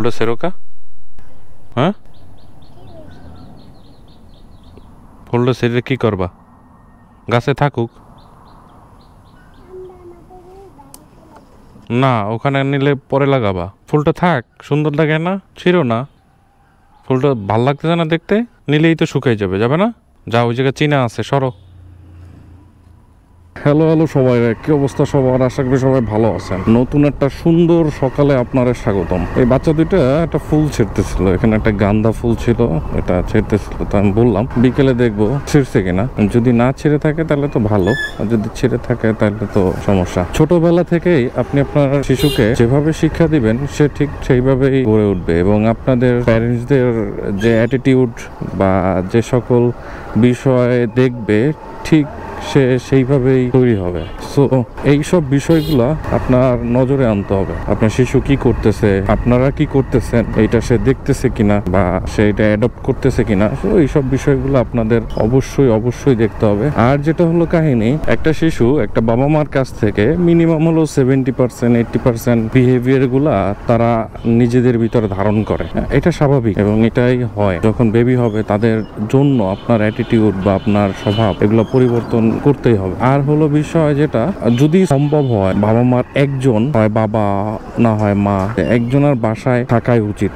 ফুলটা সেরোকা? হ্যাঁ, ফুলটা সেরে কি করবা? গাছে থাকুক না, ওখানে নিলে পরে লাগাবা। ফুলটা থাক, সুন্দর লাগে না? ছিড়ো না। ফুলটা ভাল লাগতেছে না দেখতে? নিলেই তো শুকাই যাবে, যাবে না? যা, ওই জায়গায় চিনা আছে, সরো। হ্যালো হ্যালো সবাই, কি অবস্থা সবার? আশা করি সবাই ভালো আছেন। নতুন একটা সুন্দর সকালে আপনারা স্বাগতম। এই বাচ্চা দুইটা একটা ফুল ছিঁড়তেছিল, এখানে একটা গাঁদা ফুল ছিল, এটা ছিঁড়তেছিল। তো আমি বললাম বিকেলে দেখবো ছিঁড়ছে কিনা। যদি না ছিঁড়ে থাকে তাহলে তো ভালো, আর যদি ছিঁড়ে থাকে তাহলে তো সমস্যা। ছোটবেলা থেকেই আপনি আপনার শিশুকে যেভাবে শিক্ষা দিবেন সে ঠিক সেইভাবেই গড়ে উঠবে, এবং আপনাদের প্যারেন্টসদের যে অ্যাটিটিউড বা যে সকল বিষয় দেখবে ঠিক সে সেইভাবেই তৈরি হবে। সো এইসব বিষয়গুলা আপনার নজরে আনতে হবে। আপনার শিশু কি করতেছে, আপনারা কি করতেছেন, এইটা সে দেখতেছে কিনা বা সে এটা অ্যাডপ্ট করতেছে কিনা, সো এইসব বিষয়গুলো আপনাদের অবশ্যই দেখতে হবে। আর যেটা হলো কাহিনী, একটা শিশু একটা বাবা মার কাছ থেকে মিনিমাম হলো 70% 80% বিহেভিয়ার গুলা তারা নিজেদের ভিতরে ধারণ করে। এটা স্বাভাবিক এবং এটাই হয়। যখন বেবি হবে তাদের জন্য আপনার অ্যাটিটিউড বা আপনার স্বভাব এগুলো পরিবর্তন করতেই হবে। আর হলো বিষয় যেটা, যদি সম্ভব হয় বাবা মার একজন, হয় বাবা না হয় মা, একজনের বাসায় থাকাই উচিত।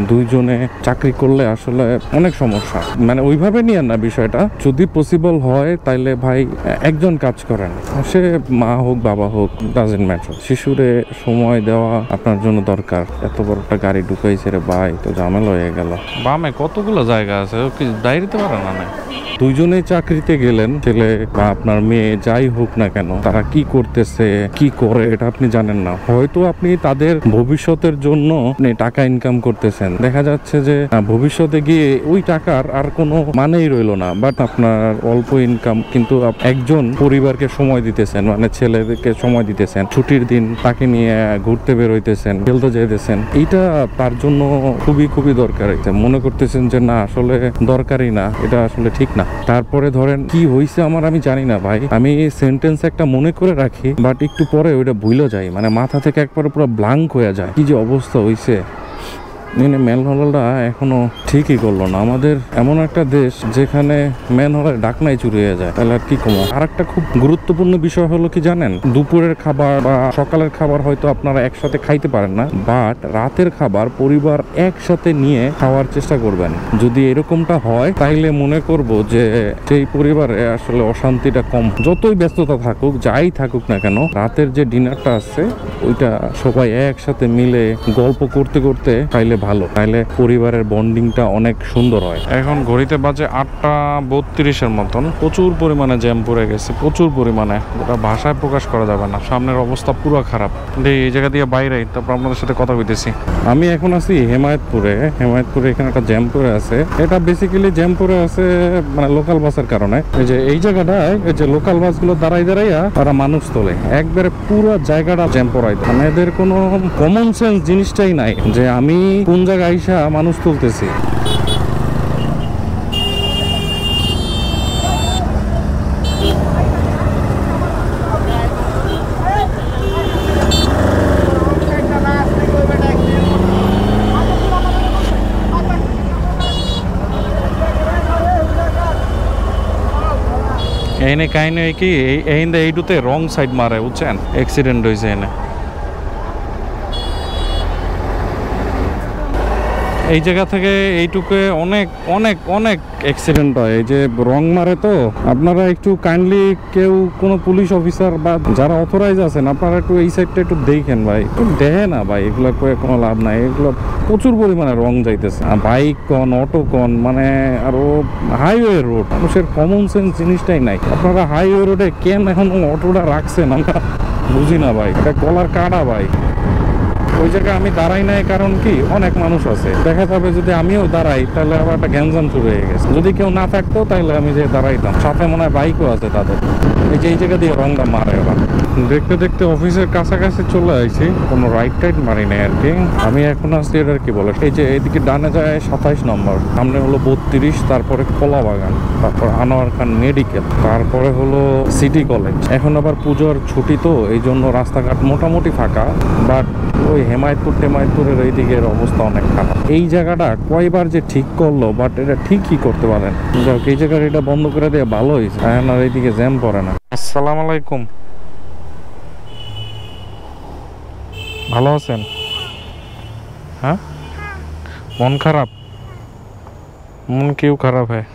দুইজনে চাকরি করলে আসলে অনেক সমস্যা, মানে ওইভাবে নিয়ে না বিষয়টা। যদি পসিবল হয় তাইলে ভাই একজন কাজ করেন, সে মা হোক বাবা হোক, ডাজেন্ট ম্যাটার। শিশুরে সময় দেওয়া আপনার জন্য দরকার। এত বড় একটা গাড়ি ঢুকাইছে রে ভাই, তো ঝামেলা হয়ে গেল। বামে কতগুলো জায়গা আছে, ও কি দাঁড়িয়ে পারে না? দুইজনেই চাকরিতে গেলেন, ছেলে বা আপনার মেয়ে যাই হোক না কেন, তারা কি করতেছে কি করে এটা আপনি জানেন না। হয়তো আপনি তাদের ভবিষ্যতের জন্য আপনি টাকা ইনকাম করতেছেন, দেখা যাচ্ছে যে ভবিষ্যতে গিয়ে ওই টাকার আর কোনো মানেই রইল না, বাট আপনার অল্প ইনকাম, কিন্তু একজন পরিবারকে সময় দিতেছেন, মানে ছেলেদেরকে সময় দিতেছেন, ছুটির দিন তাকে নিয়ে ঘুরতে বের হইতেছেন, খেলতে যেতেছেন, এইটা তার জন্য খুবই দরকার। মনে করতেছেন যে না, আসলে দরকারই না, এটা আসলে ঠিক না। তারপরে ধরেন কি হয়েছে আমার, আমি জানি না ভাই, আমি সেন্টেন্স একটা মনে করে রাখি, বাট একটু পরে ওইটা ভুলে যাই, মানে মাথা থেকে একবারে পুরো ব্লাঙ্ক হয়ে যায়। কি যে অবস্থা হয়েছে, ম্যানহোলটা এখনো ঠিকই করলো না। আমাদের এমন একটা দেশ যেখানে ম্যানহোলের ডাকনাই চুরি হয়ে যায়, তাহলে আর কি কমো। আর একটা খুব গুরুত্বপূর্ণ বিষয় হলো কি জানেন, দুপুরের খাবার বা সকালের খাবার হয়তো আপনারা একসাথে খাইতে পারেন না, বাট রাতের খাবার পরিবার একসাথে নিয়ে খাওয়ার চেষ্টা করবেন। যদি এরকমটা হয় তাইলে মনে করব যে সেই পরিবারে আসলে অশান্তিটা কম। যতই ব্যস্ততা থাকুক, যাই থাকুক না কেন, রাতের যে ডিনারটা আছে ওইটা সবাই একসাথে মিলে গল্প করতে করতে খাইলে ভালো, তাইলে পরিবারের বন্ডিংটা অনেক সুন্দর হয়। এখন ঘড়িতে বাজে 8:32 মতন। প্রচুর পরিমাণে জ্যাম পড়ে গেছে, প্রচুর পরিমাণে, ওটা ভাষায় প্রকাশ করা যাবে না। সামনের অবস্থা পুরো খারাপ। এই জায়গা দিয়ে বাইরে, তারপর আপনাদের সাথে কথা কইতেছি। আমি এখন আছি হেমায়েতপুরে। এখানে একটা জ্যাম পড়ে আছে। এটা বেসিক্যালি জ্যাম পড়ে আছে মানে লোকাল বাসের কারণে। এই জায়গাটায় এই যে লোকাল বাসগুলো দাঁড়াইয়া তারা মানুষ তোলে, একবারে পুরো জায়গাটা জ্যাম পড়াই। মানে এদের কোনো কমন সেন্স জিনিসটাই নাই যে আমি কোন জায়গায় আইসা মানুষ তুলতেছি। এনে কাহিনী কি, এইটুতে রং সাইড মারে, বুঝছেন, অ্যাক্সিডেন্ট হয়েছে এনে। এই জায়গা থেকে এইটুকে অনেক অনেক অনেক অ্যাক্সিডেন্ট হয়। এই যে রং মারে, তো আপনারা একটু কাইন্ডলি কেউ কোনো পুলিশ অফিসার বা যারা অথরাইজ আছেন, আপনারা একটু এই সাইডটা একটু দেখেন ভাই, দেখে না ভাই, এগুলো করে কোনো লাভ নাই। এগুলো প্রচুর পরিমাণে রং যাইতেছে, বাইক কন, অটো কন, মানে আরো হাইওয়ে রোড, মানুষের কমন সেন্স জিনিসটাই নাই। আপনারা হাইওয়ে রোডে কেন এখন অটোটা রাখছেন আমরা বুঝি না ভাই, এটা গলার কাটা ভাই। ওই জায়গায় আমি দাঁড়াই নাই, কারণ কি অনেক মানুষ আছে, দেখা যাবে যদি আমিও দাঁড়াই তাহলে আবার একটা গ্যাঞ্জাম শুরু হয়ে গেছে। যদি কেউ না থাকতো তাহলে আমি যে দাঁড়াইতাম, সাথে মনে হয় বাইকও আছে তাদের। এই জায়গা দিয়ে রংটা মারে ওরা। দেখতে দেখতে অফিসের কাছাকাছি চলে আসছি, কোনো রাইট টাইট মারি নাই আর কি। আমি এখন আসছি এটা কি বলে, এই যে এদিকে ডানে যায় 27 নম্বর, সামনে হলো 32, তারপরে কলা বাগান, তারপর আনোয়ার খান মেডিকেল, তারপরে হলো সিটি কলেজ। এখন আবার পুজোর ছুটি, তো এই জন্য রাস্তাঘাট মোটামুটি ফাঁকা, বাট ওই ওই হেমায়তপুরের এইদিকের অবস্থা অনেক খারাপ। এই জায়গাটা কয়বার যে ঠিক করলো, বাট এটা ঠিকই করতে পারেন। যাক, এই জায়গাটা এটা বন্ধ করে দিয়ে ভালো হয়েছে, এখন আর এইদিকে জ্যাম পড়ে না। আসসালামু আলাইকুম, ভালো আছেন? হ্যাঁ, মন খারাপ? মন কেউ খারাপ হয়?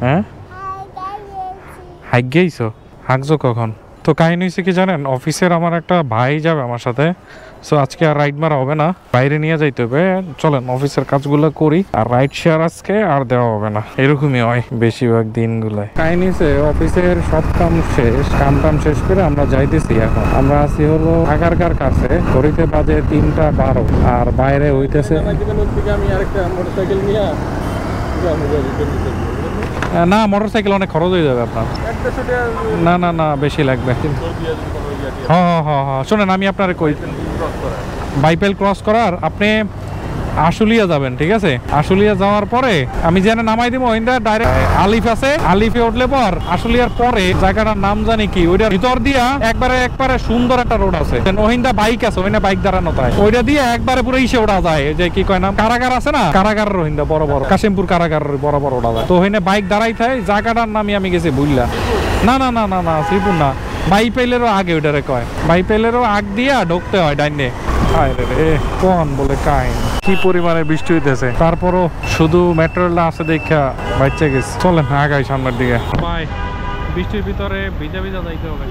হ্যাঁ, হাইক গেইছো? হাঁকছো কখন? তো কাহিনী হয়েছে কি জানেন, অফিসের আমার একটা ভাই যাবে আমার সাথে। সো আজকে আর রাইড মারা হবে না, বাইরে নিয়ে যাইতে হবে। চলেন অফিসের কাজগুলো করি, আর রাইড শেয়ার আজকে আর দেওয়া হবে না। এরকমই হয় বেশিরভাগ দিনগুলোয়। কাহিনী হচ্ছে অফিসের সব কাম শেষ করে আমরা যাইতেছি। এখন আমরা আছি হলো আগারকার কাছে, ঘড়িতে বাজে 3:12 আর বাইরে হইতেছে। না, মোটরসাইকেল অনেক খরচ হয়ে যাবে আপনার। না না না, বেশি লাগবে। হ্যাঁ হ্যাঁ হ্যাঁ, শোনেন আমি আপনার কই, বাইপেল ক্রস করার আপনি আশুলিয়া যাবেন, ঠিক আছে? আশুলিয়া যাওয়ার পরে আমি যেন নামাই দিব, ওইটা ডাইরেক্ট আলিফ আছে, আলিফে উঠলে পর আশুলিয়ার পরে জায়গাটার নাম জানি কি, ওইটার ভিতর দিয়া একবারে সুন্দর একটা রোড আছে, ওইটা বাইক আছে, ওইটা বাইক দাঁড়ানো তাই, ওইটা দিয়ে একবারে পুরো ইসে ওঠা যায়, যে কি কয় নাম, কারাগার আছে না, কারাগারের রোহিন্দা বড় বড়, কাশিমপুর কারাগার বড় বড় ওঠা যায়। তো ওইখানে বাইক দাঁড়াই থাকে, জায়গাটার নামই আমি গেছি বুঝলা। না না না না না, শ্রীপুর না, বাইপেলেরও আগে ওইটারে কয়, বাইপেলেরও আগ দিয়া ঢুকতে হয় ডাইনে। কোন বলে কাহিনী, কি পরিমাণে বৃষ্টি হইতেছে, তারপরও শুধু মেট্রোটা আছে দেখা বাচ্চা গেছে। চলেন আগাই সামনের দিকে। ভাই, বৃষ্টির ভিতরে ভিজা ভিজা যাইতে হবে।